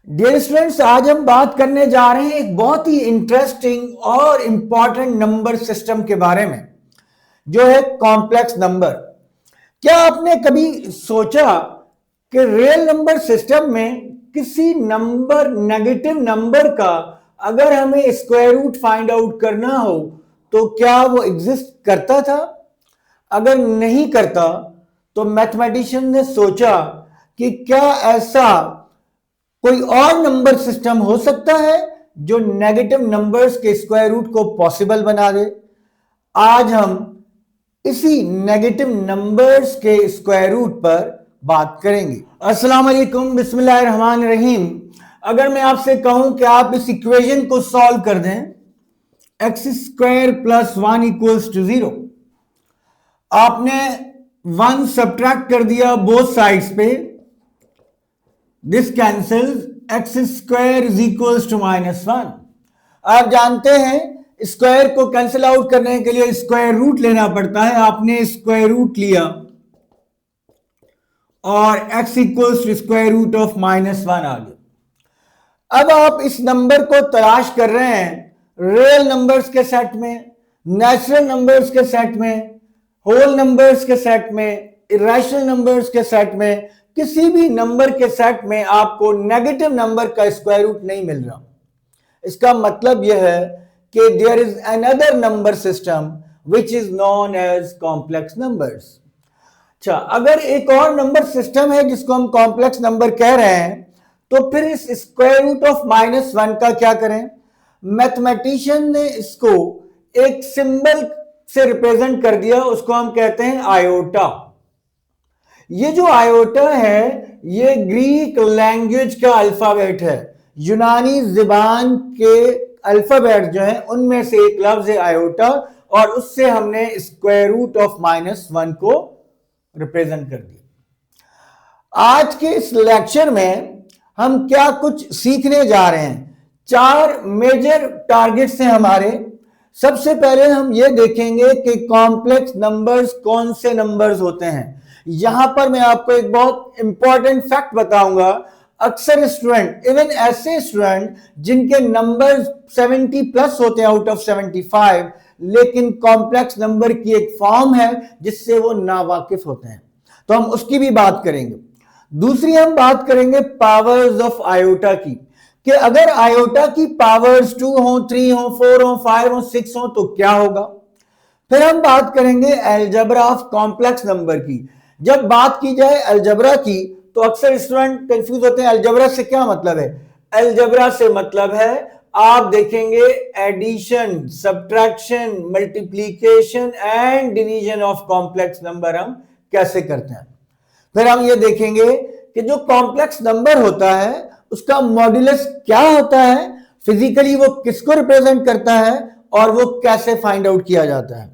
Dear students, आज हम बात करने जा रहे हैं एक बहुत ही इंटरेस्टिंग और इंपॉर्टेंट नंबर सिस्टम के बारे में, जो है कॉम्प्लेक्स नंबर। क्या आपने कभी सोचा कि रियल नंबर सिस्टम में किसी नंबर, नेगेटिव नंबर का अगर हमें स्क्वायर रूट फाइंड आउट करना हो तो क्या वो एग्जिस्ट करता था? अगर नहीं करता तो मैथमेटिशियन ने सोचा कि क्या ऐसा कोई और नंबर सिस्टम हो सकता है जो नेगेटिव नंबर्स के स्क्वायर रूट को पॉसिबल बना दे। आज हम इसी नेगेटिव नंबर्स के स्क्वायर रूट पर बात करेंगे। अस्सलाम वालेकुम, बिस्मिल्लाहिर्रहमानिर्रहीम। अगर मैं आपसे कहूं कि आप इस इक्वेशन को सॉल्व कर दें, x square plus 1 equals to 0, आपने 1 सब्ट्रैक्ट कर दिया बोथ साइड्स पे, this cancels, x square is equals to -1। आप जानते हैं स्क्वायर को कैंसिल आउट करने के लिए स्क्वायर रूट लेना पड़ता है। आपने स्क्वायर रूट लिया और x equals to square root of -1 आ गया। अब आप इस नंबर को तलाश कर रहे हैं रियल नंबर्स के सेट में, नेचुरल नंबर्स के सेट में, होल नंबर्स के सेट में, इरेशनल नंबर्स के सेट में। किसी भी नंबर के सेट में आपको नेगेटिव नंबर का स्क्वायर रूट नहीं मिल रहा। इसका मतलब यह है कि there is another number system which is known as complex numbers. अच्छा, अगर एक और नंबर सिस्टम है जिसको हम कॉम्प्लेक्स नंबर कह रहे हैं, तो फिर इस स्क्वायर रूट ऑफ -1 का क्या करें? मैथमेटिशियन ने इसको एक सिंबल से रिप्रेजेंट कर दिया, उसको हम कहते हैं आयोटा। ये जो आयोटा है ये ग्रीक लैंग्वेज का अल्फाबेट है। यूनानी ज़बान के अल्फाबेट जो है उनमें से एक लफ्ज है आयोटा, और उससे हमने स्क्वायर रूट ऑफ -1 को रिप्रेजेंट कर दिया। आज के इस लेक्चर में हम क्या कुछ सीखने जा रहे हैं? 4 मेजर टारगेट्स हैं हमारे। सबसे पहले हम ये देखेंगे कि कॉम्प्लेक्स नंबर्स कौन से नंबर्स होते हैं। यहां पर मैं आपको एक बहुत इंपॉर्टेंट फैक्ट बताऊंगा। अक्सर स्टूडेंट, इवन ऐसे स्टूडेंट जिनके नंबर 70 प्लस होते हैं आउट ऑफ 75, लेकिन कॉम्प्लेक्स नंबर की एक फॉर्म है जिससे वो नावाकिफ होते हैं, तो हम उसकी भी बात करेंगे। दूसरी हम बात करेंगे पावर्स ऑफ आयोटा की, कि अगर आयोटा की पावर्स 2 हो, 3 हो, 4 हो, 5 हो, 6 हो तो क्या होगा। फिर हम बात करेंगे अलजेब्रा ऑफ कॉम्प्लेक्स नंबर की। जब बात की जाए अलजेब्रा की तो अक्सर स्टूडेंट कंफ्यूज होते हैं, अलजेब्रा से क्या मतलब है? अलजेब्रा से मतलब है, आप देखेंगे, addition, subtraction, multiplication and division of complex number हम कैसे करते हैं। फिर हम ये देखेंगे कि जो कॉम्प्लेक्स नंबर होता है उसका मॉड्यूलस क्या होता है, फिजिकली वो किसको रिप्रेजेंट करता है और वो कैसे फाइंड आउट किया जाता है।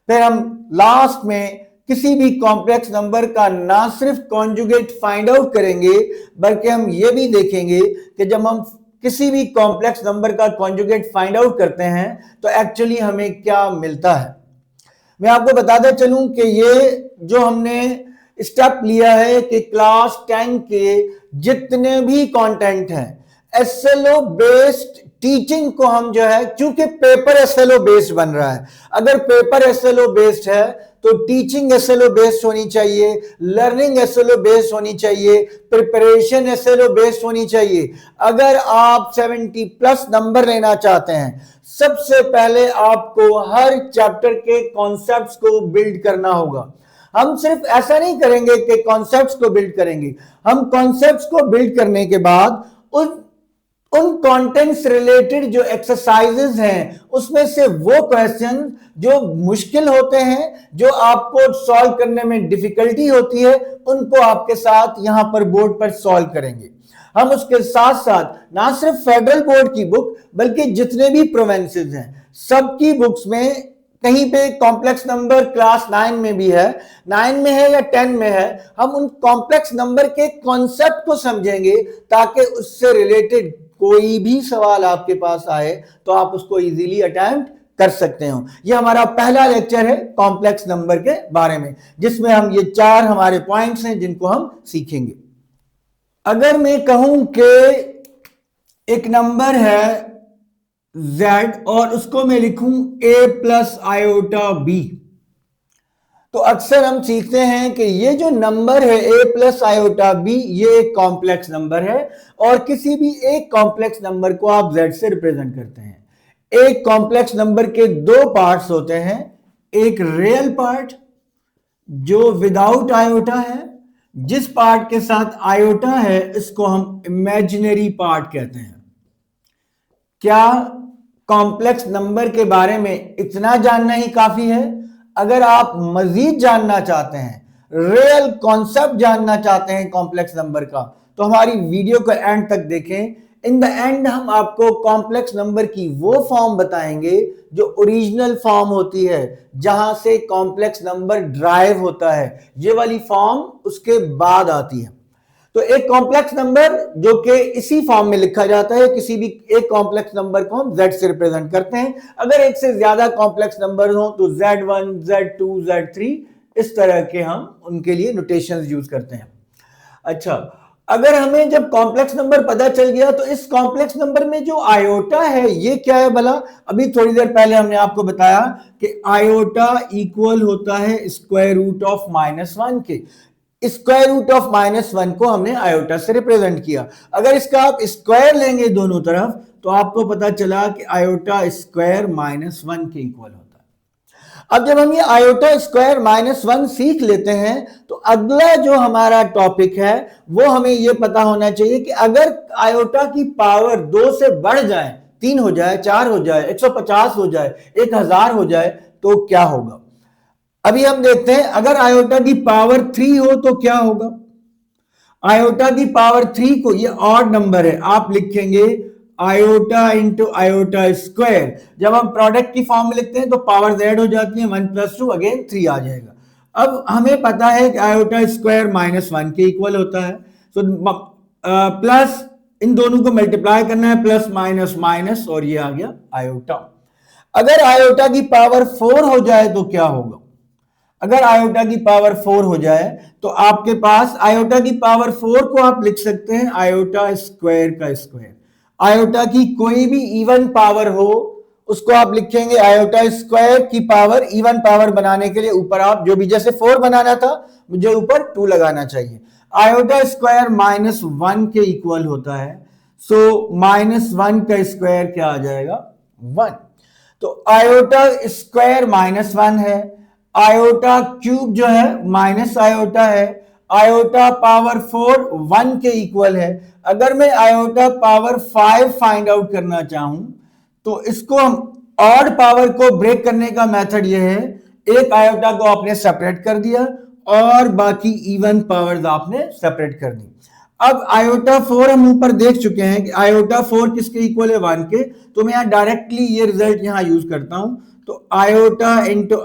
फिर हम लास्ट में किसी भी कॉम्प्लेक्स नंबर का ना सिर्फ कॉन्जुगेट फाइंड आउट करेंगे, बल्कि हम ये भी देखेंगे कि जब हम किसी भी कॉम्प्लेक्स नंबर का कॉन्जुगेट फाइंड आउट करते हैं तो एक्चुअली हमें क्या मिलता है। मैं आपको बताते चलूं कि ये जो हमने स्टेप लिया है कि क्लास 10 के जितने भी कंटेंट हैं, एसएलओ बेस्ड टीचिंग को हम जो है, क्योंकि पेपर एसएलओ बेस्ड बन रहा है, अगर पेपर एसएलओ बेस्ड है तो टीचिंग एसएलओ बेस्ड होनी चाहिए, लर्निंग एसएलओ बेस्ड होनी चाहिए, प्रिपरेशन एसएलओ बेस्ड होनी चाहिए। अगर आप 70 प्लस नंबर लेना चाहते हैं, सबसे पहले आपको हर चैप्टर के कॉन्सेप्ट्स को बिल्ड करना होगा। हम सिर्फ ऐसा नहीं करेंगे कि कॉन्सेप्ट्स को बिल्ड करेंगे, हम कॉन्सेप्ट्स को बिल्ड करने के बाद उन कंटेंट्स रिलेटेड जो एक्सरसाइजेस हैं उसमें से वो क्वेश्चन जो मुश्किल होते हैं, जो आपको सॉल्व करने में डिफिकल्टी होती है, उनको आपके साथ यहां पर बोर्ड पर सॉल्व करेंगे। हम उसके साथ साथ ना सिर्फ फेडरल बोर्ड की बुक, बल्कि जितने भी प्रोविंसेस हैं सबकी बुक्स में कहीं पे कॉम्प्लेक्स नंबर क्लास 9 में भी है, 9 में है या 10 में है, हम उन कॉम्प्लेक्स नंबर के कॉन्सेप्ट को समझेंगे ताकि उससे रिलेटेड कोई भी सवाल आपके पास आए तो आप उसको इजीली अटेम्प्ट कर सकते हो। ये हमारा पहला लेक्चर है कॉम्प्लेक्स नंबर के बारे में, जिसमें हम ये 4 हमारे पॉइंट्स हैं जिनको हम सीखेंगे। अगर मैं कहूं कि एक नंबर है z और उसको मैं लिखूं a प्लस आयोटा b। तो अक्सर हम सीखते हैं कि ये जो नंबर है a प्लस आयोटा b ये एक कॉम्प्लेक्स नंबर है और किसी भी एक कॉम्प्लेक्स नंबर को आप z से रिप्रेजेंट करते हैं। एक कॉम्प्लेक्स नंबर के दो पार्ट्स होते हैं, एक रियल पार्ट जो विदाउट आयोटा है, जिस पार्ट के साथ आयोटा है इसको हम इमेजिनरी पार्ट कहते हैं। क्या कॉम्प्लेक्स नंबर के बारे में इतना जानना ही काफी है? अगर आप मजीद जानना चाहते हैं, रियल कॉन्सेप्ट जानना चाहते हैं कॉम्प्लेक्स नंबर का, तो हमारी वीडियो को एंड तक देखें। इन द एंड हम आपको कॉम्प्लेक्स नंबर की वो फॉर्म बताएंगे जो ओरिजिनल फॉर्म होती है, जहां से कॉम्प्लेक्स नंबर ड्राइव होता है। ये वाली फॉर्म उसके बाद आती है। तो एक कॉम्प्लेक्स नंबर जो कि इसी फॉर्म में लिखा जाता है, किसी भी एक कॉम्प्लेक्स नंबर को हम z से रिप्रेजेंट करते हैं। अगर एक से ज्यादा कॉम्प्लेक्स नंबर हो तो z1, z2, z3 इस तरह के हम उनके लिए नोटेशंस यूज करते हैं। अच्छा, अगर हमें जब कॉम्प्लेक्स नंबर पता चल गया तो इस कॉम्प्लेक्स नंबर में जो आयोटा है ये क्या है भला? अभी थोड़ी देर पहले हमने आपको बताया कि आयोटा इक्वल होता है स्क्वायर रूट ऑफ -1 के। स्क्वायर रूट ऑफ -1 को हमने आयोटा से रिप्रेजेंट किया। अगर इसका आप स्क्वायर लेंगे दोनों तरफ तो आपको पता चला कि आयोटा स्क्वायर -1 के इक्वल होता है। अब जब हम ये आयोटा स्क्वायर -1 सीख लेते हैं तो अगला जो हमारा टॉपिक है वो हमें ये पता होना चाहिए कि अगर आयोटा की पावर 2 से बढ़ जाए, 3 हो जाए, 4 हो जाए, 150 हो जाए, 1000 हो जाए तो क्या होगा। अभी हम देखते हैं अगर आयोटा की पावर 3 हो तो क्या होगा। आयोटा की पावर 3 को, ये ऑड नंबर है, आप लिखेंगे आयोटा इंटू आयोटा स्क्वायर। जब हम प्रोडक्ट की फॉर्म में लिखते हैं तो पावर z हो जाती है, 1 + 2 अगेन 3 आ जाएगा। अब हमें पता है कि आयोटा स्क्वायर -1 के इक्वल होता है, तो प्लस इन दोनों को मल्टीप्लाई करना है, प्लस माइनस माइनस, और ये आ गया आयोटा। अगर आयोटा की पावर 4 हो जाए तो क्या होगा। अगर आयोटा की पावर 4 हो जाए तो आपके पास आयोटा की पावर 4 को आप लिख सकते हैं आयोटा स्क्वायर का स्क्वायर। आयोटा की कोई भी इवन पावर हो उसको आप लिखेंगे आयोटा स्क्वायर की पावर। इवन पावर बनाने के लिए ऊपर आप जो भी, जैसे 4 बनाना था मुझे ऊपर 2 लगाना चाहिए। आयोटा स्क्वायर -1 के इक्वल होता है, सो -1 का स्क्वायर क्या आ जाएगा, 1। तो आयोटा स्क्वायर -1 है, आयोटा क्यूब जो है माइनस आयोटा है, आयोटा पावर 4 1 के इक्वल है। अगर मैं आयोटा पावर 5 फाइंड आउट करना चाहूं तो इसको हम ऑड पावर को ब्रेक करने का मेथड ये है, एक आयोटा को आपने सेपरेट कर दिया और बाकी इवन पावर्स आपने सेपरेट कर दी। अब आयोटा 4 हम ऊपर देख चुके हैं कि आयोटा 4 किसके इक्वल है, 1 के। तो मैं यहां डायरेक्टली ये रिजल्ट यहां यूज करता हूं, तो आयोटा इंटू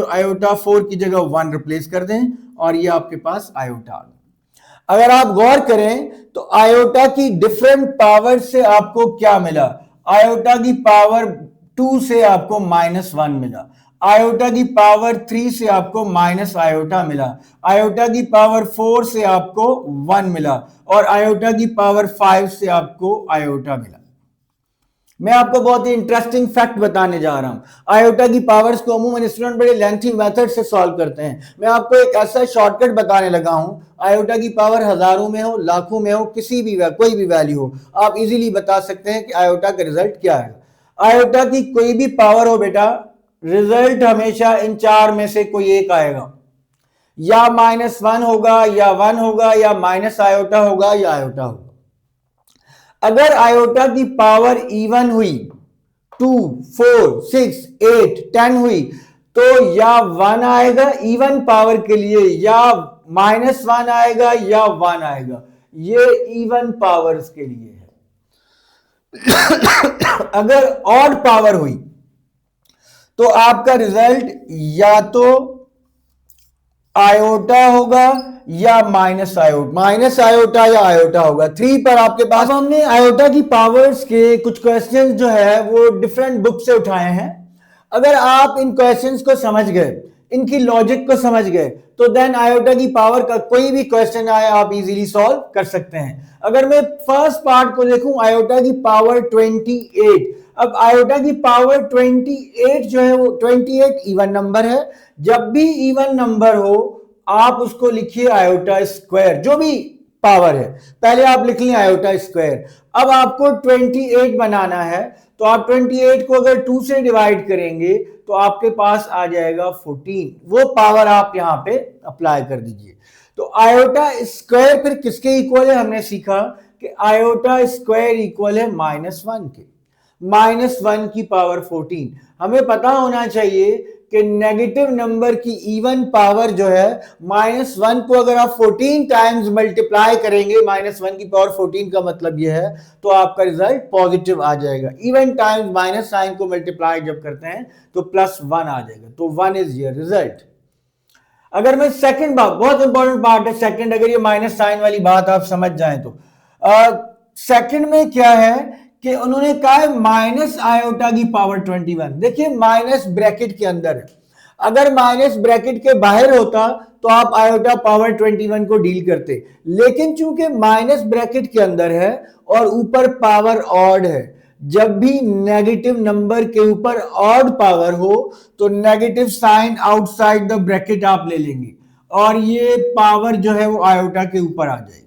आयोटा 4 की जगह 1 रिप्लेस कर दें और ये आपके पास आयोटा आ गया। अगर आप गौर करें तो आयोटा की डिफरेंट पावर से आपको क्या मिला, आयोटा की पावर 2 से आपको -1 मिला, आयोटा की पावर 3 से आपको माइनस आयोटा मिला, आयोटा की पावर 4 से आपको 1 मिला और आयोटा की पावर 5 से आपको आयोटा मिला। मैं आपको बहुत ही इंटरेस्टिंग फैक्ट बताने जा रहा हूं। आयोटा की पावर्स को अमूमन स्टूडेंट बड़े लेंथी मेथड से सॉल्व करते हैं। मैं आपको एक ऐसा शॉर्टकट बताने लगा हूं, आयोटा की पावर हजारों में हो, लाखों में हो, किसी भी कोई भी वैल्यू हो, आप इजीली बता सकते हैं कि आयोटा का रिजल्ट क्या है। आयोटा की कोई भी पावर हो बेटा, रिजल्ट हमेशा इन 4 में से कोई एक आएगा, या -1 होगा, या 1 होगा, या माइनस आयोटा होगा, या आयोटा होगा। अगर आयोटा की पावर इवन हुई, 2, 4, 6, 8, 10 हुई, तो या 1 आएगा इवन पावर के लिए, या -1 आएगा, या 1 आएगा। ये इवन पावर्स के लिए है। अगर ऑड पावर हुई तो आपका रिजल्ट या तो आयोटा होगा या माइनस आयोटा या आयोटा होगा। 3 पर आपके पास हमने आयोटा की पावर्स के कुछ क्वेश्चंस जो है वो डिफरेंट बुक से उठाए हैं। अगर आप इन क्वेश्चंस को समझ गए, इनकी लॉजिक को समझ गए, तो देन आयोटा की पावर का कोई भी क्वेश्चन आए आप इजीली सॉल्व कर सकते हैं। अगर मैं फर्स्ट पार्ट को देखूं, आयोटा की पावर 28। अब आयोटा की पावर 28 जो है वो 28 इवन नंबर है। जब भी इवन नंबर हो आप उसको लिखिए आयोटा स्क्वायर, जो भी पावर है पहले आप लिख लें आयोटा स्क्वायर। अब आपको 28 बनाना है, तो आप 28 को अगर 2 से डिवाइड करेंगे तो आपके पास आ जाएगा 14। वो पावर आप यहां पे अप्लाई कर दीजिए। तो आयोटा स्क्वायर फिर किसके इक्वल है, हमने सीखा कि आयोटा स्क्वायर इक्वल है -1 के। -1 की पावर 14। हमें पता होना चाहिए कि नेगेटिव नंबर की इवन पावर जो है -1 को अगर आप 14 टाइम्स मल्टीप्लाई करेंगे, -1 की पावर 14 का मतलब यह है, तो आपका रिजल्ट पॉजिटिव आ जाएगा। इवन टाइम्स माइनस साइन को मल्टीप्लाई जब करते हैं तो +1 आ जाएगा, तो 1 इज योर रिजल्ट। अगर मैं सेकंड बात, बहुत इंपॉर्टेंट पार्ट है सेकंड, अगर ये माइनस साइन वाली बात आप समझ जाएं तो सेकंड में क्या है कि उन्होंने कहा है माइनस आयोटा की पावर 21। देखिए माइनस ब्रैकेट के अंदर है, अगर माइनस ब्रैकेट के बाहर होता तो आप आयोटा पावर 21 को डील करते, लेकिन चूंकि माइनस ब्रैकेट के अंदर है और ऊपर पावर ऑड है, जब भी नेगेटिव नंबर के ऊपर ऑड पावर हो तो negative sign outside the bracket आप ले लेंगे और ये पावर जो है वो आयोटा के ऊपर आ जाएगी।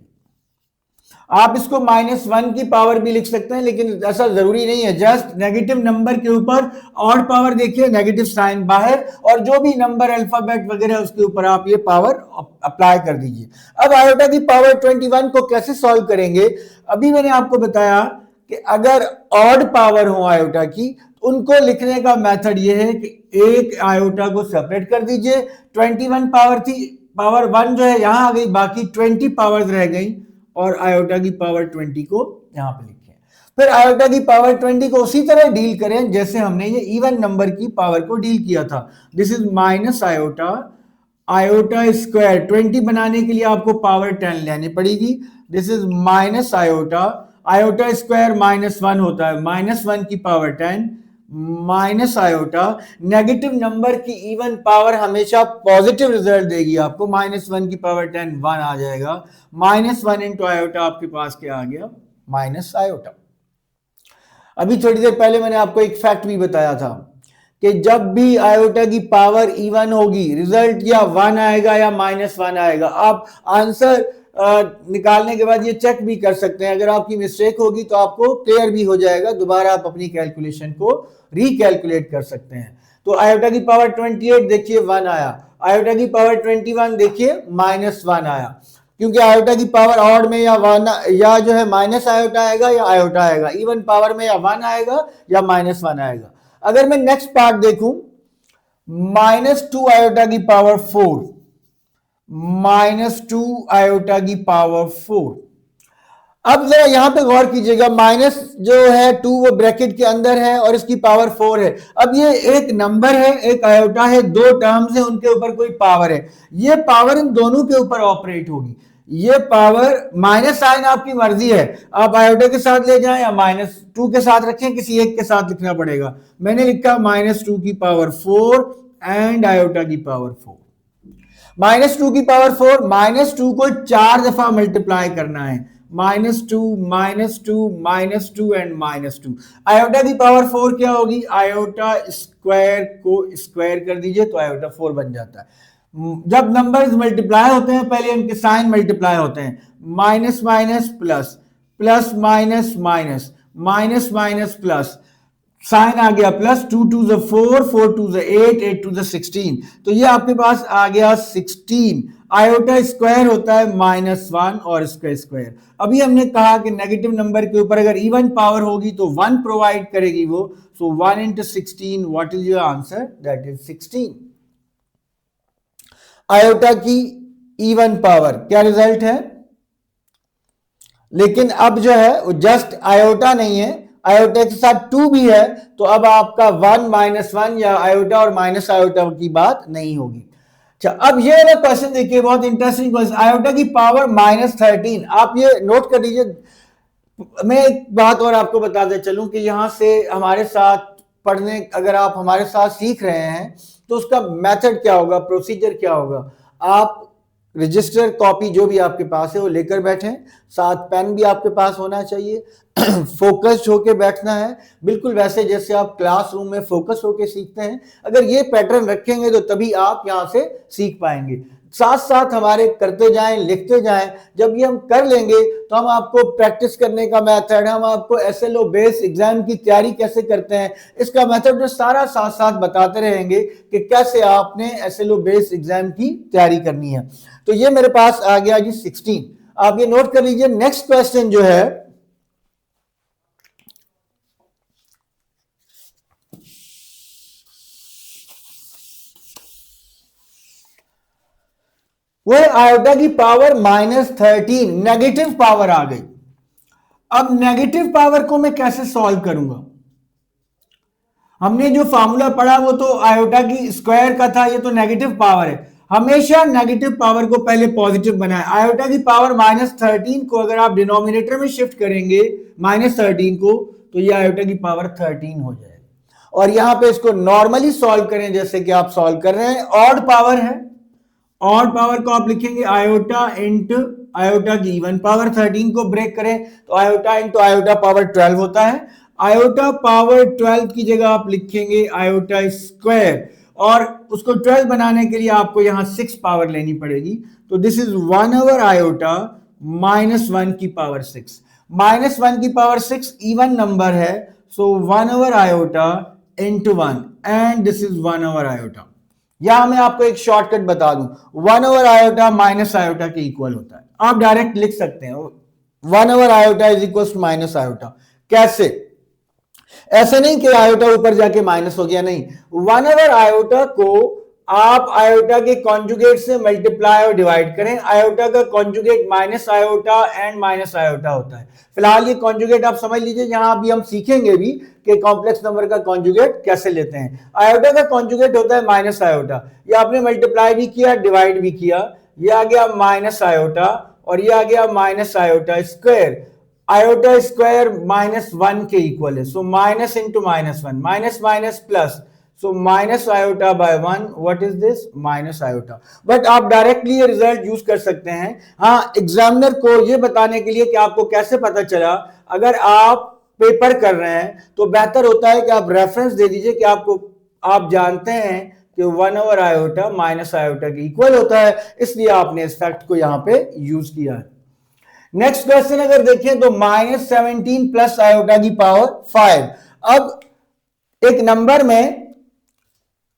आप इसको -1 की पावर भी लिख सकते हैं, लेकिन ऐसा जरूरी नहीं है। जस्ट नेगेटिव नंबर के ऊपर ऑड पावर देखिए, नेगेटिव साइन बाहर, और जो भी नंबर अल्फाबेट वगैरह उसके ऊपर आप ये पावर अप्लाई कर दीजिए। अब आयोटा की पावर 21 को कैसे सॉल्व करेंगे, अभी मैंने आपको बताया कि अगर ऑड पावर हो आयोटा की, उनको लिखने का मेथड ये है कि एक आयोटा को सेपरेट कर दीजिए। 21 पावर थी, पावर 1 जो है यहां आ गई, बाकी 20 पावर्स रह गई और आयोटा की पावर 20 को यहां पे लिखें। फिर आयोटा की पावर 20 को उसी तरह डील करें जैसे हमने ये इवन नंबर की पावर को डील किया था। This is minus iota, iota square 20 बनाने के लिए आपको पावर 10 लेनी पड़ेगी। This is minus iota, iota square -1 होता है, -1 की power 10 minus iota. Negative number की इवन पावर हमेशा पॉजिटिव रिजल्ट देगी आपको, -1 की पावर 10 1 आ जाएगा, -1 इंटू आयोटा आपके पास क्या आ गया, माइनस आयोटा। अभी थोड़ी देर पहले मैंने आपको एक फैक्ट भी बताया था कि जब भी आयोटा की पावर इवन होगी रिजल्ट या 1 आएगा या -1 आएगा। आप आंसर निकालने के बाद ये चेक भी कर सकते हैं, अगर आपकी मिस्टेक होगी तो आपको क्लियर भी हो जाएगा, दोबारा आप अपनी कैलकुलेशन को रिकैलकुलेट कर सकते हैं। तो आयोटा की पावर 28 देखिए 1 आया, आयोटा की पावर 21 देखिए -1 आया, क्योंकि आयोटा की पावर ऑड में या 1 या जो है माइनस आयोटा आएगा या आयोटा आएगा, इवन पावर में या 1 आएगा या -1 आएगा। अगर मैं नेक्स्ट पार्ट देखूं, -2 आयोटा की पावर 4, -2 आयोटा की पावर 4। अब जरा यहां पे गौर कीजिएगा, माइनस जो है 2 वो ब्रैकेट के अंदर है और इसकी पावर 4 है। अब ये एक नंबर है, एक आयोटा है, दो टर्म्स है, उनके ऊपर कोई पावर है, ये पावर इन दोनों के ऊपर ऑपरेट होगी। ये पावर माइनस साइन आपकी मर्जी है, आप आयोटा के साथ ले जाएं या -2 के साथ रखें, किसी एक के साथ लिखना पड़ेगा। मैंने लिखा -2 की पावर 4 एंड आयोटा की पावर 4। -2 की पावर 4, -2 को 4 दफा मल्टीप्लाई करना है, -2 -2 -2 एंड -2। आयोटा की पावर 4 क्या होगी, आयोटा स्क्वायर को स्क्वायर कर दीजिए तो आयोटा 4 बन जाता है। जब नंबर्स मल्टीप्लाई होते हैं पहले उनके साइन मल्टीप्लाई होते हैं, minus minus plus, plus minus minus, minus minus plus, sign आ गया प्लस, 2 2 4, 4 2 8, 8 2 16, तो ये आपके पास आ गया 16। आयोटा स्क्वायर होता है -1 और इसका स्क्वायर। अभी हमने कहा कि नेगेटिव नंबर के ऊपर अगर इवन पावर होगी तो 1 प्रोवाइड करेगी वो, सो 1 into 16, what is your answer, that is 16। Iota की इवन पावर क्या रिजल्ट है, लेकिन अब जो है वो जस्ट आयोटा नहीं है, आयोटा के साथ 2 भी है, तो अब आपका 1 -1 या आयोटा और माइनस आयोटा की बात नहीं होगी। अच्छा, अब ये वाला क्वेश्चन देखिए, बहुत इंटरेस्टिंग क्वेश्चन, आयोटा की पावर -13। आप ये नोट कर लीजिए। मैं एक बात और आपको बताते चलूं कि यहां से हमारे साथ पढ़ने, अगर आप हमारे साथ सीख रहे हैं तो उसका मेथड क्या होगा, प्रोसीजर क्या होगा, आप रजिस्टर कॉपी जो भी आपके पास है वो लेकर बैठें, साथ पेन भी आपके पास होना चाहिए, फोकस्ड होके बैठना है, बिल्कुल वैसे जैसे आप क्लासरूम में फोकस होके सीखते हैं। अगर ये पैटर्न रखेंगे तो तभी आप यहां से सीख पाएंगे। साथ साथ हमारे करते जाएं, लिखते जाएं। जब ये हम कर लेंगे तो हम आपको प्रैक्टिस करने का मेथड, हम आपको एसएलओ बेस एग्जाम की तैयारी कैसे करते हैं इसका मेथड जो सारा साथ साथ बताते रहेंगे कि कैसे आपने एसएलओ बेस एग्जाम की तैयारी करनी है। तो ये मेरे पास आ गया जी 16। आप ये नोट कर लीजिए। नेक्स्ट क्वेश्चन जो है वो आयोटा की पावर -13, नेगेटिव पावर आ गई। अब नेगेटिव पावर को मैं कैसे सॉल्व करूंगा? हमने जो फार्मूला पढ़ा वो तो आयोटा की स्क्वायर का था, ये तो नेगेटिव पावर है। हमेशा नेगेटिव पावर को पहले पॉजिटिव बनाएं। आयोटा की पावर -13 को अगर आप डिनोमिनेटर में शिफ्ट करेंगे -13 को, तो ये आयोटा की पावर 13 हो जाएगी। और यहां पे इसको नॉर्मली सॉल्व करें जैसे कि आप सॉल्व कर रहे हैं। ऑड पावर है, ऑड पावर को आप लिखेंगे आयोटा इंटू आयोटा की इवन पावर। 13 को ब्रेक करें तो आयोटा इंटू आयोटा पावर 12 होता है। आयोटा पावर 12 की जगह आप लिखेंगे आयोटा स्क्वायर, और उसको 12 बनाने के लिए आपको यहां 6 पावर लेनी पड़ेगी। तो दिस इज 1 ओवर आयोटा -1 की पावर 6। -1 की पावर 6 इवन नंबर है, so 1 over iota into 1, and this is 1 over iota. यहां मैं आपको एक शॉर्टकट बता दूं, 1 ओवर आयोटा माइनस आयोटा के इक्वल होता है। आप डायरेक्ट लिख सकते हैं 1 over iota is equal to minus iota. कैसे? ऐसे नहीं कि आयोटा ऊपर जाके माइनस हो गया, नहीं। 1 ओवर आयोटा को आप आयोटा के कॉन्जुगेट से मल्टीप्लाई और डिवाइड करें। आयोटा का conjugate minus iota and minus iota होता है। फिलहाल ये कॉन्जुगेट आप समझ लीजिए, यहां अभी हम सीखेंगे भी कि कॉम्प्लेक्स नंबर का कॉन्जुगेट कैसे लेते हैं। आयोटा का कॉन्जुगेट होता है माइनस आयोटा। ये आपने मल्टीप्लाई भी किया, डिवाइड भी किया, ये आ गया माइनस आयोटा और ये आ गया minus iota square. Iota square -1 के इक्वल है, so minus into -1, minus minus plus, so minus iota by 1, what is this? Minus iota. But आप डायरेक्टली ये रिजल्ट यूज कर सकते हैं। हाँ, एग्जामिनर को ये बताने के लिए कि आपको कैसे पता चला, अगर आप पेपर कर रहे हैं तो बेहतर होता है कि आप रेफरेंस दे दीजिए कि आप जानते हैं कि 1 ओवर आयोटा माइनस आयोटा के इक्वल होता है, इसलिए आपने इस फैक्ट को यहां पे यूज किया है। नेक्स्ट क्वेश्चन अगर देखें तो -17 प्लस आयोटा की पावर 5। अब एक नंबर में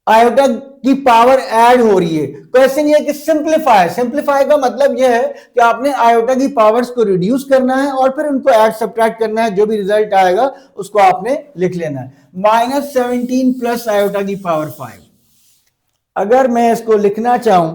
आयोटा की पावर ऐड हो रही है। क्वेश्चन ये कि सिंप्लीफाई। सिंप्लीफाई का मतलब यह है कि आपने आयोटा की पावर्स को रिड्यूस करना है और फिर उनको ऐड सब्ट्रैक्ट करना है। जो भी रिजल्ट आएगा उसको आपने लिख लेना है। -17 प्लस आयोटा की पावर 5। अगर मैं इसको लिखना चाहूं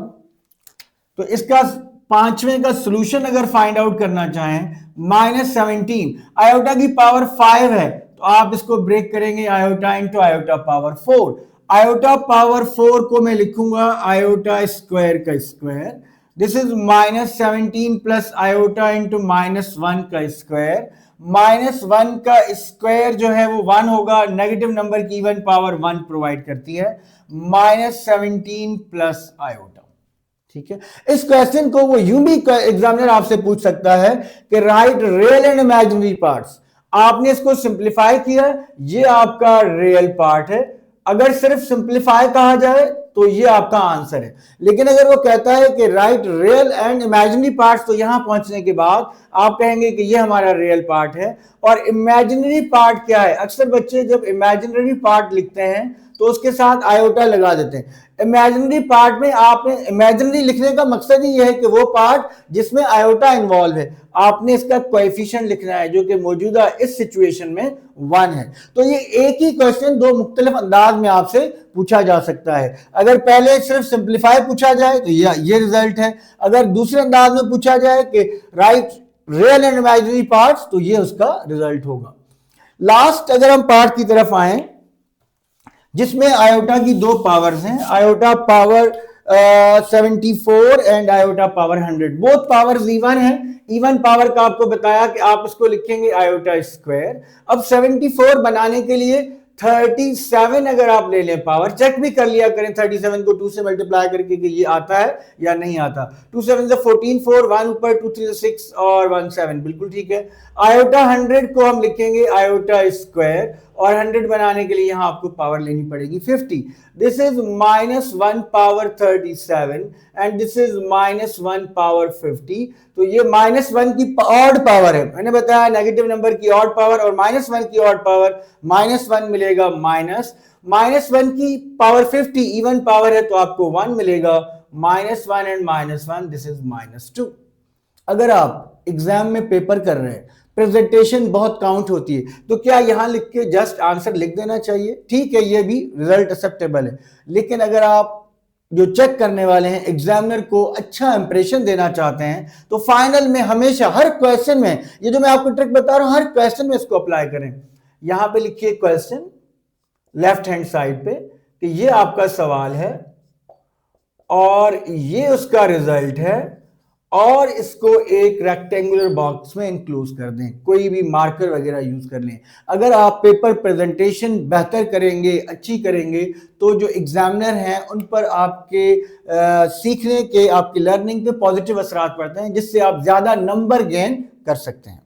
तो इसका पांचवें का सॉल्यूशन अगर फाइंड आउट करना चाहें, -17 आयोटा की पावर 5 है तो आप इसको ब्रेक करेंगे iota into iota power 4। Iota power 4 को मैं लिखूंगा आयोटा स्क्वायर का square. This is -17 plus iota into -1 का स्क्वायर। -1 का स्क्वायर जो है वो 1 होगा, नेगेटिव नंबर की इवन पावर 1 प्रोवाइड करती है। -17 प्लस आयोटा, ठीक है। इस क्वेश्चन को वो यूं भी एग्जामिनर आपसे पूछ सकता है कि right real and imaginary parts. आपने इसको सिंप्लीफाई किया, ये आपका रियल पार्ट है। अगर सिर्फ सिंप्लीफाई कहा जाए तो ये आपका आंसर है, लेकिन अगर वो कहता है कि right real and imaginary parts, तो यहां पहुंचने के बाद आप कहेंगे कि ये हमारा रियल पार्ट है। और इमेजिनरी पार्ट क्या है? अक्सर बच्चे जब इमेजिनरी पार्ट लिखते हैं तो उसके साथ आयोटा लगा देते हैं। इमेजिनरी पार्ट में आपने इमेजिनरी लिखने का मकसद ही यह है कि वो पार्ट जिसमें आयोटा इन्वॉल्व है, आपने इसका कोएफिशिएंट लिखना है जो कि मौजूदा इस सिचुएशन में 1 है। तो ये एक ही क्वेश्चन दो मुख्तलिफ अंदाज में आपसे पूछा जा सकता है। अगर पहले सिर्फ सिंप्लीफाई पूछा जाए तो ये रिजल्ट है। अगर दूसरे अंदाज में पूछा जाए कि right real and imaginary parts, तो ये उसका रिजल्ट होगा। लास्ट अगर हम पार्ट की तरफ आए जिसमें आयोटा की दो पावर्स हैं, iota power 74 and iota power 100। Both powers even है। इवन पावर का आपको बताया कि आप इसको लिखेंगे आयोटा स्क्वायर। अब 74 बनाने के लिए 37 अगर आप ले लें पावर, चेक भी कर लिया करें 37 को 2 से मल्टीप्लाई करके कि ये आता है या नहीं आता। 2 7 से 14, 4 1 ऊपर, 2 3 6 और 1 7, बिल्कुल ठीक है। आयोटा 100 को हम लिखेंगे आयोटा स्क्वायर, और 100 बनाने के लिए यहां आपको पावर लेनी पड़ेगी 50। This is -1 power 37 and this is -1 power 50। तो ये -1 की ऑड पावर है, मैंने बताया नेगेटिव नंबर की ऑड पावर, और -1 की ऑड पावर -1 मिलेगा -1 की पावर 50 इवन पावर है तो आपको 1 मिलेगा। -1 एंड -1 दिस इज -2। अगर आप एग्जाम में पेपर कर रहे हैं, प्रेजेंटेशन बहुत काउंट होती है, तो क्या यहां लिख के जस्ट आंसर लिख देना चाहिए? ठीक है, ये भी रिजल्ट एक्सेप्टेबल है। लेकिन अगर आप जो चेक करने वाले हैं, एग्जामिनर को अच्छा इंप्रेशन देना चाहते हैं, तो फाइनल में हमेशा हर क्वेश्चन में, ये जो मैं आपको ट्रिक बता रहा हूं, हर क्वेश्चन में इसको अप्लाई करें। यहां पे लिखिए क्वेश्चन लेफ्ट हैंड साइड पे कि ये आपका सवाल है और ये उसका रिजल्ट है, और इसको एक रेक्टेंगुलर बॉक्स में इंक्लोज कर दें, कोई भी मार्कर वगैरह यूज कर लें। अगर आप पेपर प्रेजेंटेशन बेहतर करेंगे, अच्छी करेंगे, तो जो एग्जामिनर हैं उन पर आपके सीखने के, आपकी लर्निंग पे पॉजिटिव असरात पड़ते हैं, जिससे आप ज्यादा नंबर गेन कर सकते हैं।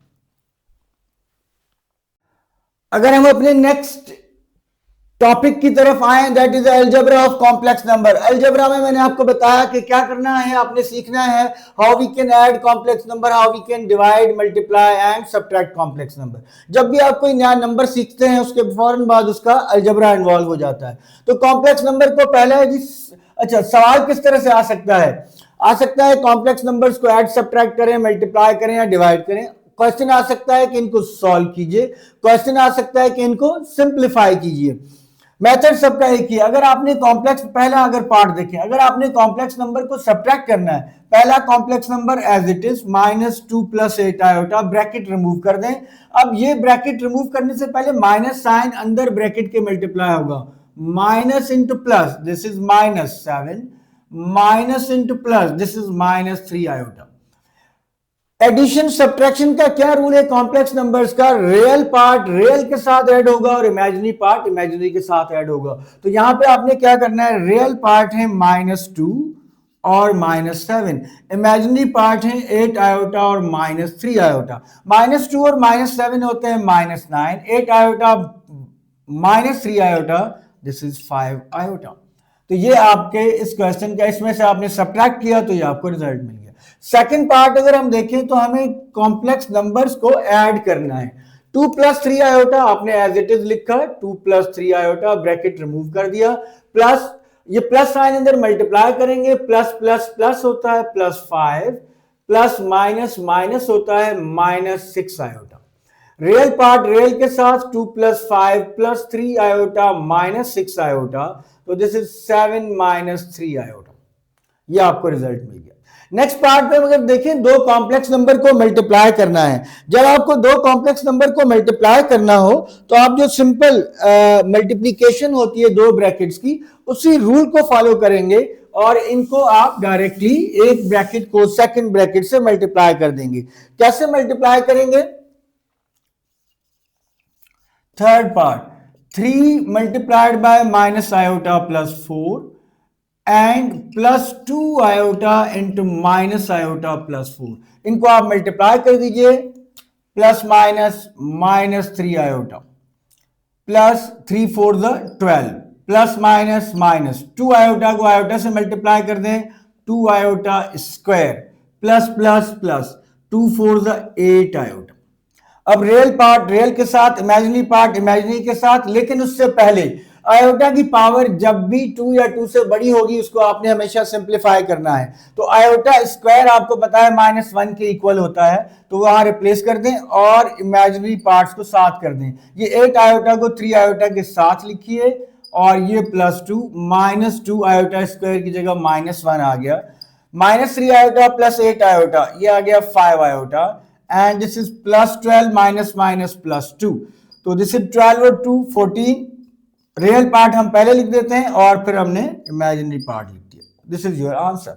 अगर हम अपने नेक्स्ट टॉपिक की तरफ आए, that is algebra of complex number. Algebra में मैंने आपको बताया कि क्या करना है, आपने सीखना है how we can add complex number, how we can divide, multiply and subtract complex number. जब भी आप कोई नया नंबर सीखते हैं, उसके फौरन बाद उसका अलजेब्रा इन्वॉल्व हो जाता है। तो कॉम्प्लेक्स नंबर को पहले अच्छा, सवाल किस तरह से आ सकता है? आ सकता है कॉम्प्लेक्स नंबर्स को ऐड, सब्ट्रैक्ट करें, मल्टीप्लाई करें या डिवाइड करें। क्वेश्चन आ सकता है कि इनको सॉल्व कीजिए, क्वेश्चन आ सकता है कि इनको सिंप्लीफाई कीजिए। मेथड सबका एक ही। अगर आपने कॉम्प्लेक्स, पहला अगर पार्ट देखें, अगर आपने कॉम्प्लेक्स नंबर को सब्ट्रैक्ट करना है, पहला complex number as it is -2 + 8 iota, bracket remove कर दें। अब ये ब्रैकेट रिमूव करने से पहले माइनस साइन अंदर ब्रैकेट के मल्टीप्लाई होगा, minus into plus, this is -7, minus into plus, this is -3 iota. Addition subtraction का क्या रूल है कॉम्प्लेक्स नंबर्स का? रियल पार्ट रियल के साथ ऐड होगा और इमेजिनरी पार्ट इमेजिनरी के साथ ऐड होगा। तो यहां पे आपने क्या करना है, रियल पार्ट है -2 और -7, इमेजिनरी पार्ट है 8 आयोटा और -3 आयोटा। -2 और -7 होते हैं -9, 8 iota -3 iota, this is 5 iota. तो ये आपके इस क्वेश्चन का, इसमें से आपने सब्ट्रैक्ट किया तो ये आपको रिजल्ट मिल गया। सेकंड पार्ट अगर हम देखें तो हमें कॉम्प्लेक्स नंबर्स को ऐड करना है। 2 + 3 आयोटा आपने एज इट इज लिखा, 2 + 3 आयोटा, ब्रैकेट रिमूव कर दिया, प्लस ये प्लस साइन अंदर मल्टीप्लाई करेंगे, प्लस प्लस प्लस होता है +5, प्लस माइनस माइनस होता है -6 आयोटा। रियल पार्ट रियल के साथ 2 + 5 + 3 आयोटा -6 आयोटा, तो दिस इज 7 - 3 आयोटा। ये आपको रिजल्ट मिल गया। नेक्स्ट पार्ट में अगर देखें, दो कॉम्प्लेक्स नंबर को मल्टीप्लाई करना है। जब आपको दो कॉम्प्लेक्स नंबर को मल्टीप्लाई करना हो तो आप जो सिंपल मल्टीप्लिकेशन होती है दो ब्रैकेट्स की, उसी रूल को फॉलो करेंगे और इनको आप डायरेक्टली एक ब्रैकेट को सेकंड ब्रैकेट से मल्टीप्लाई कर देंगे। कैसे मल्टीप्लाई करेंगे? Third part, 3 × -i +4 and +2 iota into -i +4, इनको आप मल्टीप्लाई कर दीजिए, plus minus -3 iota, plus 3 × 4 = 12, plus minus 2 iota को आयोटा से मल्टीप्लाई कर दें, 2 iota square, plus plus plus 2 × 4 = 8 iota. अब रियल पार्ट रियल के साथ, इमेजिनरी पार्ट इमेजिनरी के साथ, लेकिन उससे पहले आयोटा की पावर जब भी 2 या 2 से बड़ी होगी उसको आपने हमेशा सिंप्लीफाई करना है। तो आयोटा स्क्वायर आपको पता है -1 के इक्वल होता है, तो वहां रिप्लेस कर दें और इमेजिनरी पार्ट्स को साथ कर दें। ये 8 आयोटा को 3 आयोटा के साथ लिखिए और ये +2 -2 आयोटा स्क्वायर की जगह -1 आ गया, -3 आयोटा + 8 आयोटा, ये आ गया 5 आयोटा, एंड दिस इज +12 -2, तो दिस इज 12 और 2 14। रियल पार्ट हम पहले लिख देते हैं और फिर हमने इमेजिनरी पार्ट लिख दिया। This is your answer.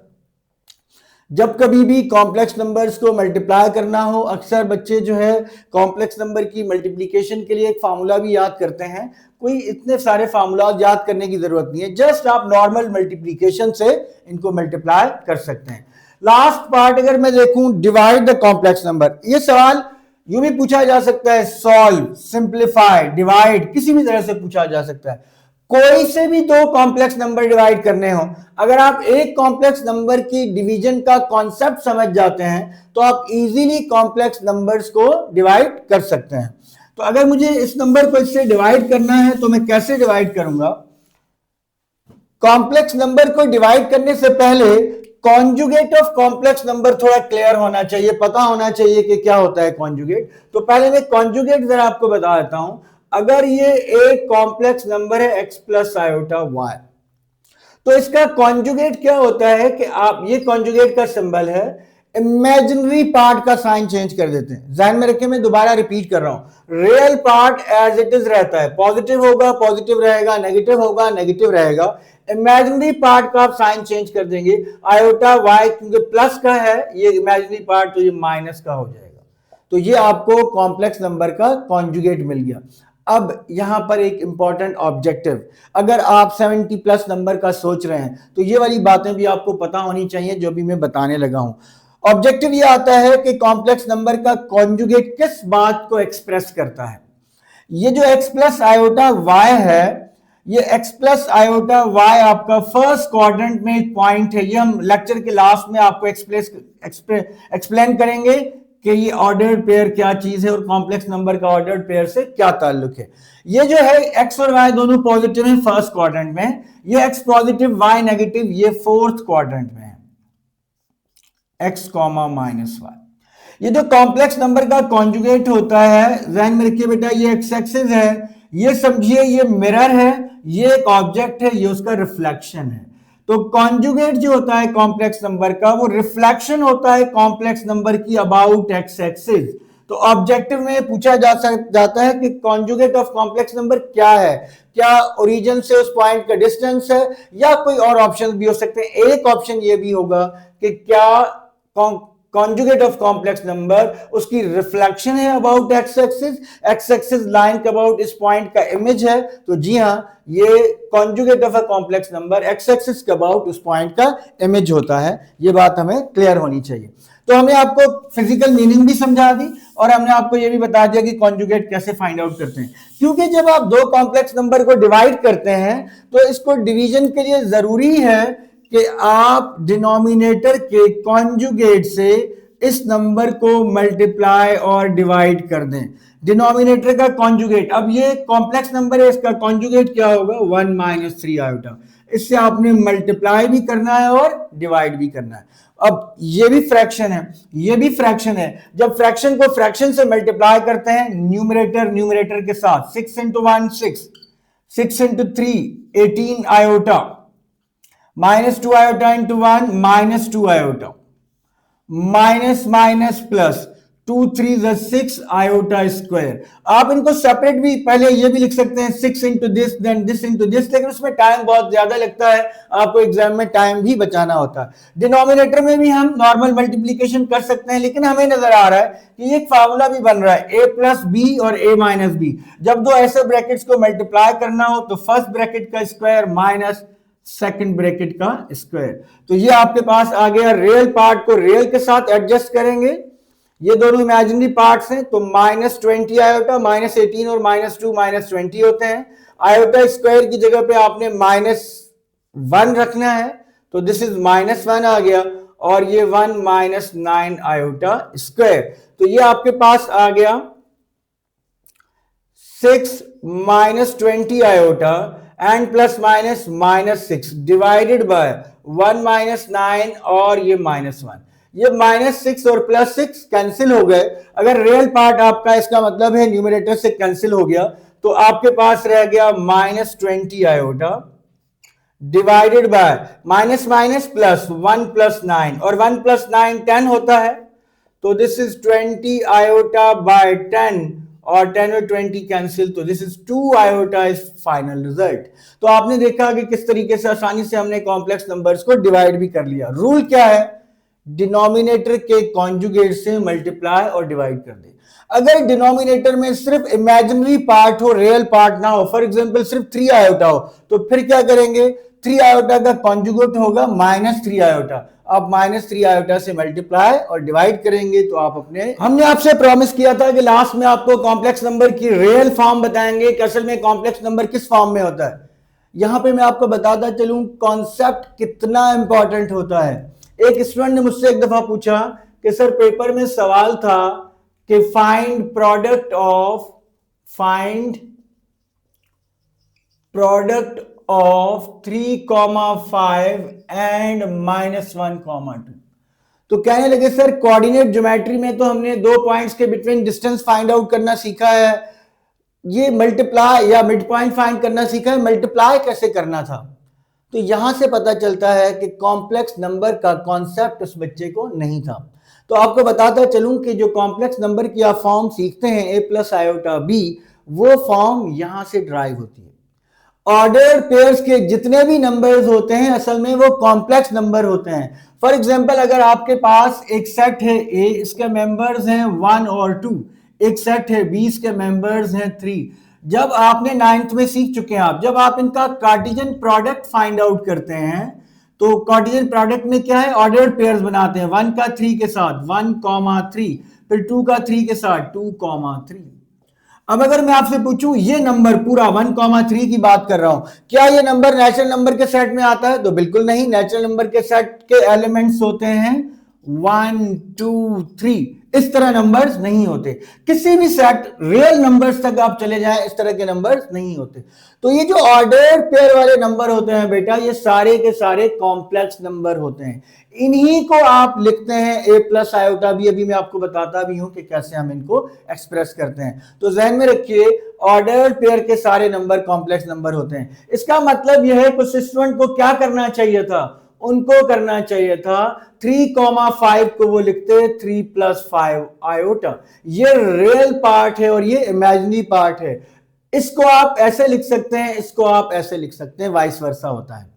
जब कभी भी कॉम्प्लेक्स नंबर्स को मल्टीप्लाई करना हो, अक्सर बच्चे जो है कॉम्प्लेक्स नंबर की मल्टीप्लिकेशन के लिए एक फार्मूला भी याद करते हैं। कोई इतने सारे फार्मूला याद करने की जरूरत नहीं है, जस्ट आप नॉर्मल मल्टीप्लिकेशन से इनको मल्टीप्लाई कर सकते हैं। लास्ट पार्ट अगर मैं देखूं, डिवाइड द कॉम्प्लेक्स नंबर, ये सवाल यूं भी पूछा जा सकता है, सॉल्व, सिंप्लीफाई, डिवाइड, किसी भी तरह से पूछा जा सकता है। कोई से भी दो कॉम्प्लेक्स नंबर डिवाइड करने हो, अगर आप एक कॉम्प्लेक्स नंबर की डिवीजन का कॉन्सेप्ट समझ जाते हैं तो आप इजीली कॉम्प्लेक्स नंबर्स को डिवाइड कर सकते हैं। तो अगर मुझे इस नंबर को इससे डिवाइड करना है तो मैं कैसे डिवाइड करूंगा? कॉम्प्लेक्स नंबर को डिवाइड करने से पहले कॉन्जुगेट ऑफ कॉम्प्लेक्स नंबर थोड़ा क्लियर होना चाहिए, पता होना चाहिए कि क्या होता है कॉन्जुगेट। तो पहले मैं कॉन्जुगेट जरा आपको बता देता हूं। अगर ये एक कॉम्प्लेक्स नंबर है x प्लस आयोटा y, तो इसका कॉन्जुगेट क्या होता है कि आप, ये कॉन्जुगेट का सिंबल है, इमेजिनरी पार्ट का साइन चेंज कर देते हैं। ध्यान में रखें, मैं दोबारा रिपीट कर रहा हूं, real part as it is रहता है, पॉजिटिव होगा पॉजिटिव रहेगा, नेगेटिव होगा नेगेटिव रहेगा। इमेजिनरी पार्ट का आप साइन चेंज कर देंगे, आयोटा y क्योंकि प्लस का है, ये इमेजिनरी पार्ट तो ये माइनस का हो जाएगा। तो ये आपको कॉम्प्लेक्स नंबर का कॉन्जुगेट मिल गया। अब यहां पर एक इंपॉर्टेंट ऑब्जेक्टिव, अगर आप 70 प्लस नंबर का सोच रहे हैं तो ये वाली बातें भी आपको पता होनी चाहिए जो भी मैं बताने लगा हूं। ऑब्जेक्टिव ये आता है कि कॉम्प्लेक्स नंबर का कॉन्जुगेट किस बात को एक्सप्रेस करता है। ये जो x प्लस आयोटा y है, ये x प्लस आयोटा y आपका फर्स्ट क्वाड्रेंट में एक पॉइंट है। ये हम लेक्चर के लास्ट में आपको एक्सप्लेन करेंगे कि ये ऑर्डर्ड पेयर क्या चीज है और कॉम्प्लेक्स नंबर का ऑर्डर्ड पेयर से क्या ताल्लुक है। ये जो है x और y दोनों पॉजिटिव हैं फर्स्ट क्वाड्रेंट में, ये x पॉजिटिव y नेगेटिव ये फोर्थ क्वाड्रेंट में है, x कॉमा माइनस y। ये जो कॉम्प्लेक्स नंबर का कॉन्जुगेट होता है, ध्यान में रखिए बेटा, ये एक्स एक्सिस है, ये समझिए ये मिरर है, ये एक ऑब्जेक्ट है, ये उसका रिफ्लेक्शन है। तो कॉन्जुगेट जो होता है कॉम्प्लेक्स नंबर का, वो रिफ्लेक्शन होता है कॉम्प्लेक्स नंबर की अबाउट एक्स एक्सिस। तो ऑब्जेक्टिव में पूछा जाता है कि कॉन्जुगेट ऑफ कॉम्प्लेक्स नंबर क्या है, क्या ओरिजिन से उस पॉइंट का डिस्टेंस है, या कोई और ऑप्शन भी हो सकते हैं। एक ऑप्शन ये भी होगा कि क्या कॉन्जुगेट ऑफ कॉम्प्लेक्स नंबर उसकी रिफ्लेक्शन है अबाउट एक्स एक्सिस लाइन के अबाउट इस पॉइंट का इमेज है। तो जी हां, ये conjugate of a complex number x axis के अबाउट उस पॉइंट का इमेज होता है। ये बात हमें क्लियर होनी चाहिए। तो हमने आपको फिजिकल मीनिंग भी समझा दी और हमने आपको ये भी बता दिया कि कॉन्जुगेट कैसे फाइंड आउट करते हैं। क्योंकि जब आप दो कॉम्प्लेक्स नंबर को डिवाइड करते हैं तो इसको डिवीजन के लिए जरूरी है कि आप डिनोमिनेटर के कॉन्जुगेट से इस नंबर को मल्टीप्लाई और डिवाइड कर दें। डिनोमिनेटर का कॉन्जुगेट, अब ये कॉम्प्लेक्स नंबर है, इसका कॉन्जुगेट क्या होगा? 1 माइनस 3 आयोटा। इससे आपने मल्टीप्लाई भी करना है और डिवाइड भी करना है। अब ये भी फ्रैक्शन है, ये भी फ्रैक्शन है। जब फ्रैक्शन को फ्रैक्शन से मल्टीप्लाई करते हैं न्यूमरेटर के साथ, 6 into 1 6, 6 into 3 18 iota, minus 2 iota into 1 minus 2 iota, minus minus plus 2 3 6 iota square. आप इनको सेपरेट भी पहले ये भी लिख सकते हैं, 6 into this then this into this, लेकिन उसमें टाइम बहुत ज्यादा लगता है, आपको एग्जाम में टाइम भी बचाना होता है। डिनोमिनेटर में भी हम नॉर्मल मल्टीप्लीकेशन कर सकते हैं, लेकिन हमें नजर आ रहा है कि एक फार्मूला भी बन रहा है, a प्लस बी और a माइनस बी। जब दो ऐसे ब्रैकेट्स को मल्टीप्लाई करना हो तो फर्स्ट ब्रैकेट का स्क्वायर माइनस सेकंड ब्रैकेट का स्क्वायर। तो ये आपके पास आ गया, रियल पार्ट को रियल के साथ एडजस्ट करेंगे, ये दोनों इमेजिनरी पार्ट्स हैं, तो माइनस 20 आयोटा, माइनस 18 और माइनस 2 माइनस 20 होते हैं। आयोटा स्क्वायर की जगह पे आपने माइनस 1 रखना है, तो दिस इज माइनस 1 आ गया, और ये 1 माइनस 9 आयोटा स्क्वायर। तो ये आपके पास आ गया 6 minus 20 iota and plus minus minus 6 divided by 1 minus 9 और ये माइनस 1। ये माइनस 6 और प्लस 6 कैंसिल हो गए। अगर रियल पार्ट आपका, इसका मतलब है न्यूमरेटर से कैंसिल हो गया, तो आपके पास रह गया minus 20 iota divided by minus minus plus 1 plus 9, और 1 प्लस 9 10 होता है, तो दिस इज 20 आयोटा बाय 10, और 10 और 20 कैंसिल, तो this is 2 iota is final result. तो आपने देखा कि किस तरीके से आसानी से हमने कॉम्प्लेक्स नंबर्स को डिवाइड भी कर लिया। रूल क्या है? डिनोमिनेटर के कॉन्जुगेट से मल्टीप्लाई और डिवाइड कर दे। अगर डिनोमिनेटर में सिर्फ इमेजिनरी पार्ट हो, रियल पार्ट ना हो, फॉर एग्जांपल सिर्फ 3 आयोटा हो, तो फिर क्या करेंगे, 3 आयोटा का कॉन्जुगेट होगा -3 आयोटा। आप -3 आयोटा से मल्टीप्लाई और डिवाइड करेंगे तो आप अपने, हमने आपसे प्रॉमिस किया था कि लास्ट में आपको कॉम्प्लेक्स नंबर की रियल फॉर्म बताएंगे कि असल में कॉम्प्लेक्स नंबर किस फॉर्म में होता है। यहां पे मैं आपको बताता चलूं कॉन्सेप्ट कितना इंपॉर्टेंट होता है। एक स्टूडेंट ने मुझसे एक दफा पूछा कि सर पेपर में सवाल था कि फाइंड प्रोडक्ट ऑफ 3,5 एंड -1,2। तो कहने लगे सर कोऑर्डिनेट ज्योमेट्री में तो हमने 2 पॉइंट्स के बिटवीन डिस्टेंस फाइंड आउट करना सीखा है, ये मल्टीप्लाई या मिड पॉइंट फाइंड करना सीखा है, मल्टीप्लाई कैसे करना था। तो यहां से पता चलता है कि कॉम्प्लेक्स नंबर का कॉन्सेप्ट उस बच्चे को नहीं था। तो आपको बताता चलूं कि जो कॉम्प्लेक्स नंबर की आप फॉर्म सीखते हैं a प्लस आयोटा b, वो फॉर्म यहां से ड्राइव होती है। ऑर्डर्ड पेयर्स के जितने भी नंबर्स होते हैं असल में वो कॉम्प्लेक्स नंबर होते हैं। फॉर एग्जांपल अगर आपके पास एक सेट है a, इसके मेंबर्स हैं 1 और 2, एक सेट है b, इसके मेंबर्स हैं 3। जब आपने 9th में सीख चुके हैं आप, जब आप इनका कार्टेशियन प्रोडक्ट फाइंड आउट करते हैं तो कार्टेशियन प्रोडक्ट में क्या है, ऑर्डर्ड पेयर्स बनाते हैं, 1 का 3 के साथ 1,3, फिर 2 का 3 के साथ 2,3। अब अगर मैं आपसे पूछूं ये नंबर पूरा 1,3 की बात कर रहा हूं, क्या ये नंबर नेचुरल नंबर के सेट में आता है? तो बिल्कुल नहीं। नेचुरल नंबर के सेट के एलिमेंट्स होते हैं 1, 2, 3, इस तरह नंबर्स नहीं होते। किसी भी सेट रियल नंबर्स तक आप चले जाएं, इस तरह के नंबर्स नहीं होते। तो ये जो ऑर्डर्ड पेयर वाले नंबर होते हैं बेटा, ये सारे के सारे कॉम्प्लेक्स नंबर होते हैं। इन्हीं को आप लिखते हैं a प्लस आयोटा b। अभी मैं आपको बताता भी हूं कि कैसे हम इनको एक्सप्रेस करते हैं। तो ध्यान में रखिए ऑर्डर्ड पेयर के सारे नंबर कॉम्प्लेक्स नंबर होते हैं। इसका मतलब यह है कुछ स्टूडेंट को क्या करना चाहिए था, उनको करना चाहिए था 3,5 को वो लिखते 3 + 5 आयोटा। ये रियल पार्ट है और ये इमेजिनरी पार्ट है। इसको आप ऐसे लिख सकते हैं, इसको आप ऐसे लिख सकते हैं, वाइस वर्सा होता है।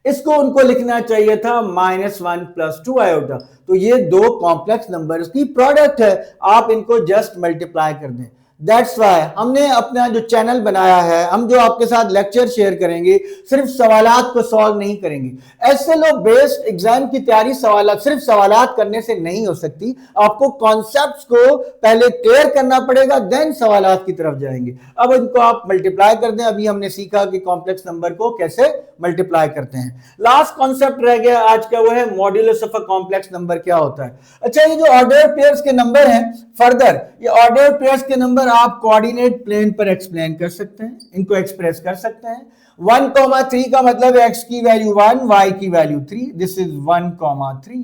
इसको उनको लिखना चाहिए था -1 + 2 आयोटा। तो ये दो कॉम्प्लेक्स नंबर्स की प्रोडक्ट है, आप इनको जस्ट मल्टीप्लाई कर दें। दैट्स वाई हमने अपना जो चैनल बनाया है, हम जो आपके साथ लेक्चर शेयर करेंगे सिर्फ सवालात को सॉल्व नहीं करेंगे। एसएलओ बेस्ड एग्जाम की तैयारी सवालात सिर्फ सवालात करने से नहीं हो सकती। आपको कॉन्सेप्ट्स को पहले क्लियर करना पड़ेगा, देन सवालात की तरफ जाएंगे। अब इनको आप मल्टीप्लाई कर दें। अभी हमने सीखा कि कॉम्प्लेक्स नंबर को कैसे मल्टीप्लाई करते हैं। लास्ट कॉन्सेप्ट रह गया आज का, वो है modulus of a complex number क्या होता है। अच्छा, ये जो ऑर्डर्ड पेयर्स के नंबर हैं, फर्दर ये ऑर्डर्ड पेयर्स के नंबर आप कोऑर्डिनेट प्लेन पर एक्सप्लेन कर सकते हैं, इनको एक्सप्रेस कर सकते हैं। 1,3 का मतलब x की वैल्यू 1, y की वैल्यू 3, दिस इज 1,3।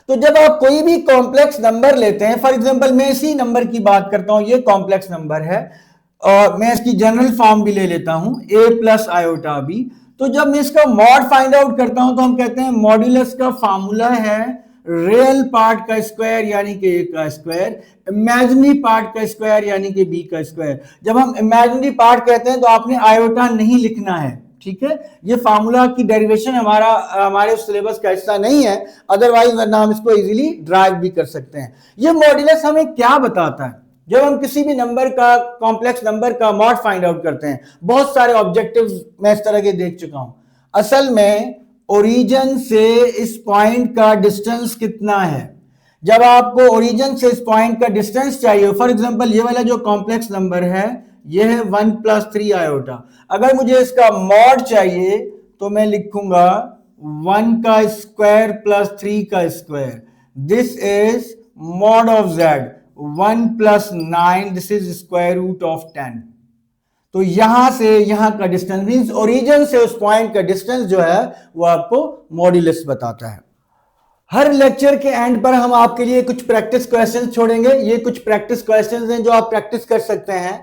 तो जब आप कोई भी कॉम्प्लेक्स नंबर लेते हैं, फॉर एग्जांपल मैं इसी नंबर की बात करता हूं, ये कॉम्प्लेक्स नंबर है और मैं इसकी जनरल फॉर्म भी ले लेता हूं a प्लस आयोटा b। तो जब मैं इसका मॉड फाइंड आउट करता हूं तो हम कहते हैं मॉड्यूलस का फार्मूला है रियल पार्ट का स्क्वायर यानी कि a का स्क्वायर, इमेजिनरी पार्ट का स्क्वायर यानी कि b का स्क्वायर। जब हम इमेजिनरी पार्ट कहते हैं तो आपने आयोटा नहीं लिखना है, ठीक है। ये फार्मूला की डेरिवेशन हमारे सिलेबस का हिस्सा नहीं है, अदरवाइज वरना हम इसको इजीली ड्राइव भी कर सकते हैं। ये मॉड्यूलस हमें क्या बताता है? जब हम किसी भी नंबर का कॉम्प्लेक्स नंबर का मॉड फाइंड आउट करते हैं, बहुत सारे ऑब्जेक्टिव्स मैं इस तरह के देख चुका हूं। असल में ओरिजिन से इस पॉइंट का डिस्टेंस कितना है, जब आपको ओरिजिन से इस पॉइंट का डिस्टेंस चाहिए, फॉर एग्जांपल ये वाला जो कॉम्प्लेक्स नंबर है ये है 1 + 3 आयोटा। अगर मुझे इसका मॉड चाहिए तो मैं लिखूंगा 1 का स्क्वायर प्लस 3 का square, this is mod of z। 1 + 9, this is square root of 10। तो यहां से यहां का डिस्टेंस मींस ओरिजिन से उस पॉइंट का डिस्टेंस जो है वो आपको मॉड्यूलस बताता है। हर लेक्चर के एंड पर हम आपके लिए कुछ प्रैक्टिस क्वेश्चंस छोड़ेंगे। ये कुछ प्रैक्टिस क्वेश्चंस हैं जो आप प्रैक्टिस कर सकते हैं।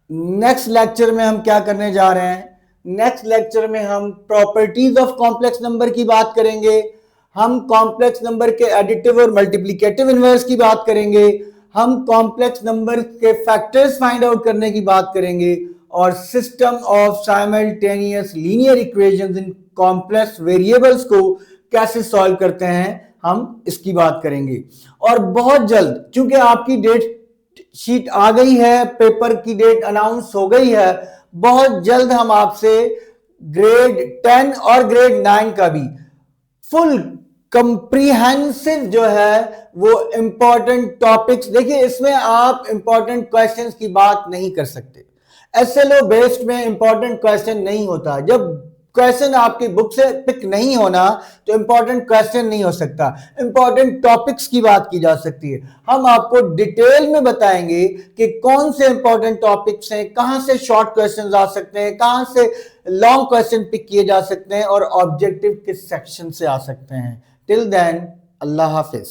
नेक्स्ट लेक्चर में हम क्या करने जा रहे हैं, नेक्स्ट लेक्चर में हम प्रॉपर्टीज ऑफ कॉम्प्लेक्स नंबर की बात करेंगे, हम कॉम्प्लेक्स नंबर के एडिटिव और मल्टीप्लिकेटिव इनवर्स की बात करेंगे, हम कॉम्प्लेक्स नंबर के फैक्टर्स फाइंड आउट करने की बात करेंगे और system of simultaneous linear equations in complex variables को कैसे सॉल्व करते हैं हम इसकी बात करेंगे। और बहुत जल्द, चूंकि आपकी डेट शीट आ गई है, पेपर की डेट अनाउंस हो गई है, बहुत जल्द हम आपसे ग्रेड 10 और ग्रेड 9 का भी फुल कंप्रीहेंसिव जो है वो इंपॉर्टेंट टॉपिक्स, देखिए इसमें आप इंपॉर्टेंट क्वेश्चंस की बात नहीं कर सकते। एसएलओ बेस्ड में इंपॉर्टेंट क्वेश्चन नहीं होता। जब क्वेश्चन आपकी बुक से पिक नहीं होना तो इंपॉर्टेंट क्वेश्चन नहीं हो सकता, इंपॉर्टेंट टॉपिक्स की बात की जा सकती है। हम आपको डिटेल में बताएंगे कि कौन से इंपॉर्टेंट टॉपिक्स हैं, कहां से शॉर्ट क्वेश्चंस आ सकते हैं, कहां से लॉन्ग क्वेश्चन पिक किए जा सकते हैं और ऑब्जेक्टिव किस सेक्शन से आ सकते हैं। टिल देन, अल्लाह हाफिज।